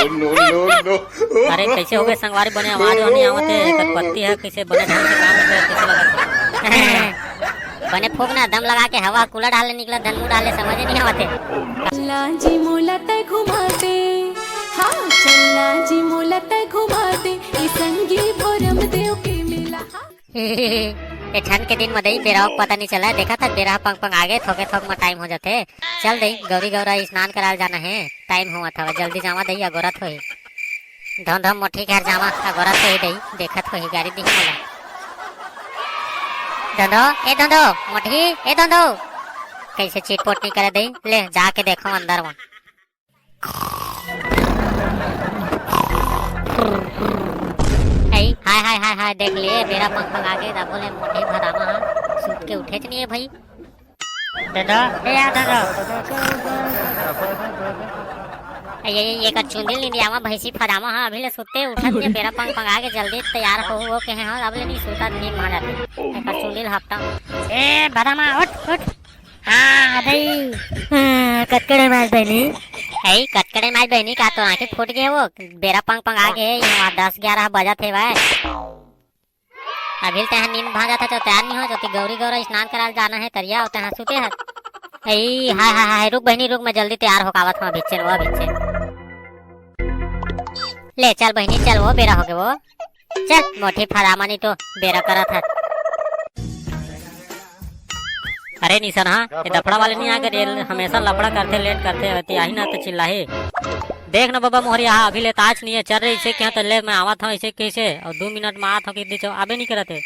अरे कैसे हो गए संगवारी बने आवाज नहीं आवते एकर पत्ती है कैसे बने ढंग से काम करे कैसे लगत बने फूक ना दम लगा के हवा कूलर डाले निकला धनू डाले समझ नहीं आवते चल्ला जी मोला तय घुमाते हाँ चल्ला जी मोला तय घुमाते ई संगी भरम देव के मेला ये ठंड के दिन में दही बेराव पता नहीं चला देखा था बेरा पंग पंग आगे थोके थोक में टाइम हो जाते चल दही गौरी गौरा स्नान कराल जाना है टाइम हुआ था जल्दी जावा दही अगोरत होई धम धम मोठी घर जावा अगोरत होई दही देखत होई गाड़ी दी मोला धंधो मोठी ए धंधो कैसे चीटपोट नहीं करे दही ले जाके देखो अंदर में हाय हाय हाय हाय देख लिए मेरा पंख पंख आगे दा बोले मोटी भरामा सूट के उठे नहीं है भाई दादा ए आ दादा ये का चुंदिल नहीं दिया भैंसी फरामा हां अभी ले सोते उठत नहीं मेरा पंख पंख आगे जल्दी तैयार हो के हैं अब ले नहीं सोता नींद मार जाती एक चुंदिल हफ्ता ए भरामा उठ हां दई कटकड़े मार बहनी ऐ कटकड़े मार बहनी का तो आंखें फूट गए वो बेरा पंख पंख आगे यहाँ 10-11 बजा थे भाई अभी तहाँ नींद भाग जाता तो तैयार नहीं हो जाती गौरी गौरा स्नान कराल जाना है तरिया होते हैं सुते हैं ऐ हाय हाय हाय रुक बहनी रुक मैं जल्दी तैयार हो कावत हूँ भिच्चे ले चल बहनी चल वो बेरा हो गए वो चल मोटी फरामा नहीं तो बेरा करा था अरे निशन हाँ ये दफड़ा वाले नहीं आगे हमेशा लफड़ा करते लेट करते रहती आई ना तो चिल्लाही देख ना बाबा मोहरी हाँ अभी ले ताज नहीं है चल रही इसे क्या तो ले मैं आवा था इसे कैसे और 2 मिनट में आवा था कि आबे नहीं करते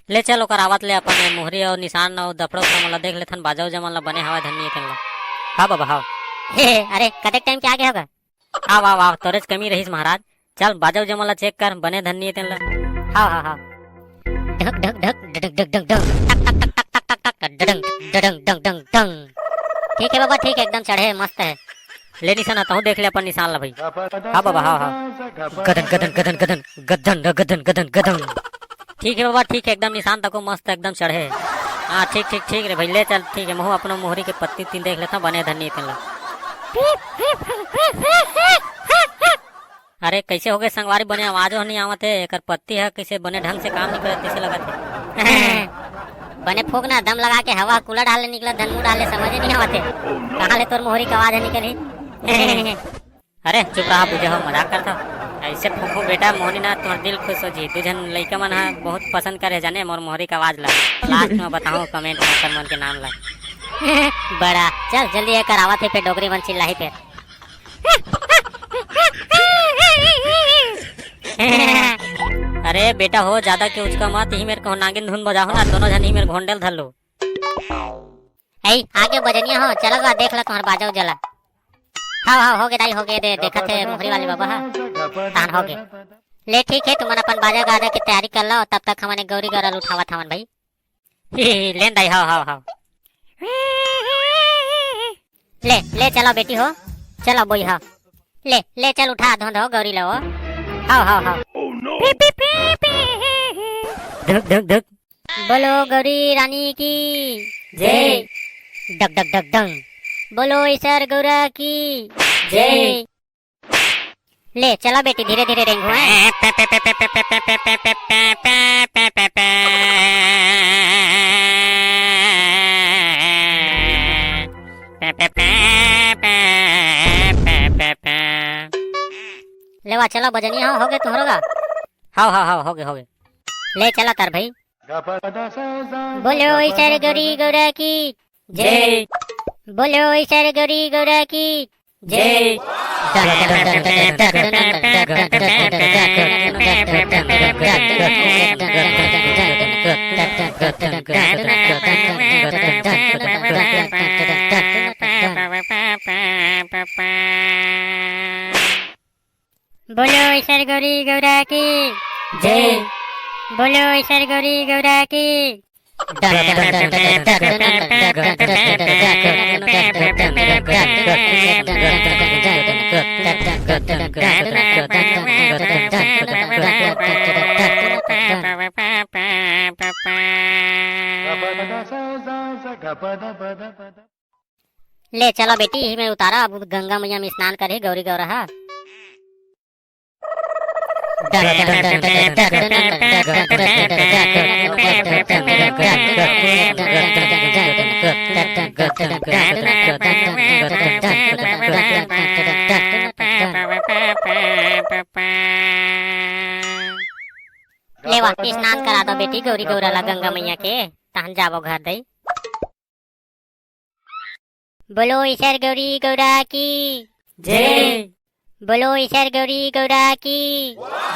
ले चलो कर आवत ले अपन मोहरी और निशान और दफड़ो मला देख लेथन बाजाओ जमला बने हवा धनिए तन हाँ बाबा हाँ अरे कते टाइम के आगे होगा हाँ वाह वाह तोरेज कमी रहीस महाराज चल बाजाओ जमला चेक कर बने धनिए तन हाँ हाँ हाँ ढक ढक ढक ढक ढक ढक ढक ठीक है बाबा ठीक है एकदम चढ़े मस्त है ले निशान आता हूँ देख ले अपन निशान ला भाई हाँ बाबा हाँ हाँ गदन गदन गदन गदन गदन गदन गदन गदन ठीक है बाबा ठीक है एकदम निशान तक मस्त एकदम चढ़े हाँ ठीक ठीक ठीक रे भाई ले चल ठीक है मैं अपना मोहरी के पत्ती तीन देख लेता बने धनिए तीन अरे कैसे हो गए संगवारी बने आवाजो नहीं आवते एकर पत्ती है कैसे बने ढंग से काम नहीं करे कैसे लगते बने फूक ना दम लगा के हवा कूलर डाले निकला धनू डाले समझ नहीं आवते कहाँ ले तोर मोहरी की आवाज निकली अरे चुप रहा बुझे हो मजाक करता ऐसे फूफू बेटा मोहनी ना तुम्हारा दिल खुश हो जी तुझन लड़का मन है बहुत पसंद करे जाने मोर मोहरी का आवाज ला लास्ट में बताऊं कमेंट में कर मन के नाम ला बड़ा चल जल्दी ये करावा थे पे डोगरी मन चिल्लाई पे अरे बेटा हो ज्यादा के उसका मत ही मेरे को नागिन धुन बजाओ ना दोनों जन ही मेरे घोंडेल धर लो ऐ आगे बजनिया हो चलो गा देख ला तुम्हारा बाजाओ जला हाँ हो गए दाई हो गए देखा थे मोहरी वाले बाबा हाँ तान हो गए ले ठीक है तुम अपन बाजा गाजा की तैयारी कर लो तब तक हमारे गौरी गौरा उठावा था भाई ले दाई हाँ ले ले चलो बेटी हो चलो बोई हाँ ले चल उठा धो गौरी लो हाँ धक धक धक बोलो गौरी रानी की जय डक डक डक डंग बोलो ईश्वर गौरा की जय ले चलो बेटी धीरे धीरे रेंगो लेवा चलो बजनिया हो गए तुम्हारा हाँ हो गए ले चला तार भाई बोलो ईश्वर गौरी गौरा की जय बोलो ईश्वर गौरी गौरा की जय बोलो ईश्वर गौरी गौरा की जय बोलो ईश्वर गौरी गौरा की ले चलो बेटी ही में उतारा, अब गंगा मैया में स्नान करे गौरी गौरा। लेवा स्नान करा दो बेटी गौरी गौरा ला गंगा मैया के, तहन जाबो घर दई। बोलो ईश्वर गौरी गौरा की जय। बोलो ईश्वर गौरी गौरा की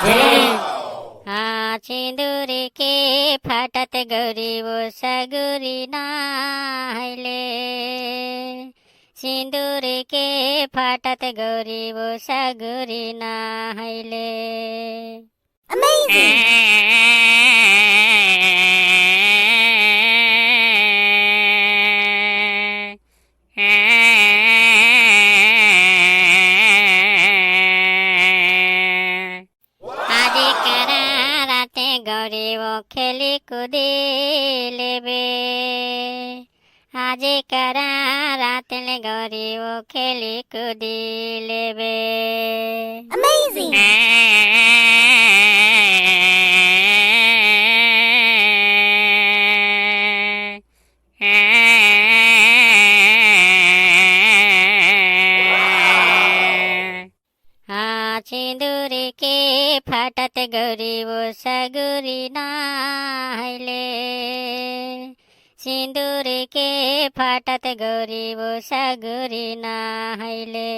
जय। हाँ सिंदूर के फाटत गौरी वो सगुरी नाहले, सिंदूर के फाटत गौरी वो सगुरी नाहले। आज करा राते गौरी वो खेली कूदी लेबे, आज करा रात ले गौरी वो खेली कूदी लेबे। अमेजिंग। हाँ सिंदूर के फाटत गौरी वो सगुरी नाहले, सिंदूर के फाटत गौरी वो सगुरी नाहले।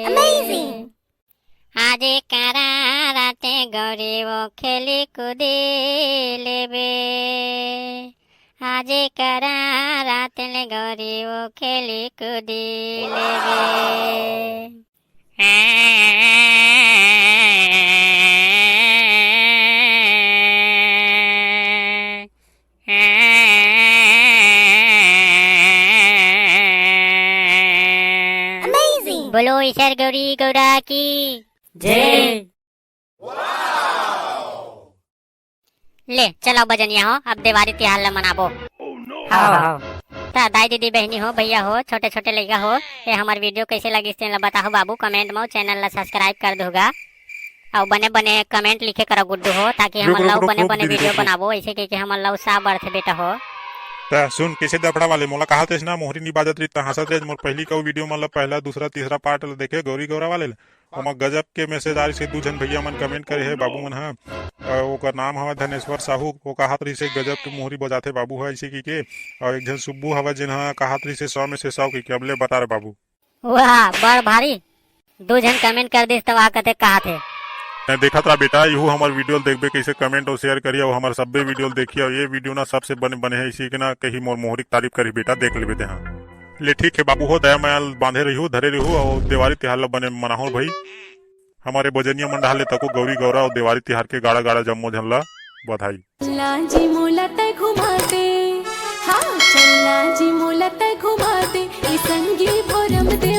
आज करा राते गौरी वो खेली कूदी लेबे, आज करा रात ले गौरी वो खेली कूदी लेबे। बोलो ईश्वर गौरी गौरा की जय। ले चलो बजनिया हो, अब दिवाली त्योहार ला मनाबो। हाँ दाई दीदी बहनी हो भैया हो छोटे छोटे लड़का हो, ये हमारे वीडियो कैसे लगी इस चैनल बताओ बाबू, कमेंट में चैनल ला सब्सक्राइब कर दोगा और बने बने कमेंट लिखे करो गुड्डू हो, ताकि हम लोग बने बने वीडियो बनाबो ऐसे कि हम लोग सा बर्थ बेटा हो। सुन कैसे दफड़ा वाले मोला कहा थे ना मोहरी नहीं बाजत रही हंसत रहे मोर पहली का वीडियो मतलब पहला दूसरा तीसरा पार्ट देखे गौरी गौरा वाले ओमा गजब के मैसेज आ रही से 2 जन भैया मन कमेंट करे है बाबू मन हा ओकर नाम हवा धनेश्वर साहू, वो कहा रही से गजब के मोहरी बजाते बाबू है ऐसे की और एक जन सुब्बू हवा जिन कहा रही से 100 में से 100 की अबले बता रहे बाबू। वाह बड़ भारी 2 जन कमेंट कर दी तो कहते कहा थे देखा था बेटा यू हमारे वीडियो देखबे कैसे कमेंट और शेयर करिए और हमारे सब्बे वीडियो देखिए और ये वीडियो ना सबसे बने बने है इसी के ना कहीं मोर मोहरी तारीफ करी बेटा देख ले बेटे। हाँ ले ठीक है बाबू हो दया मैं बांधे रही हूँ धरे रही हूँ और दिवाली तिहार बने मनाहो भाई हमारे बजनिया मन डाले तको गौरी गौरा और दिवाली तिहार के गाड़ा गाड़ा जम्मो झल्ला बधाई। लाजी मोला तय घुमाते, हाँ चल लाजी मोला तय घुमाते, संगी भोरम दे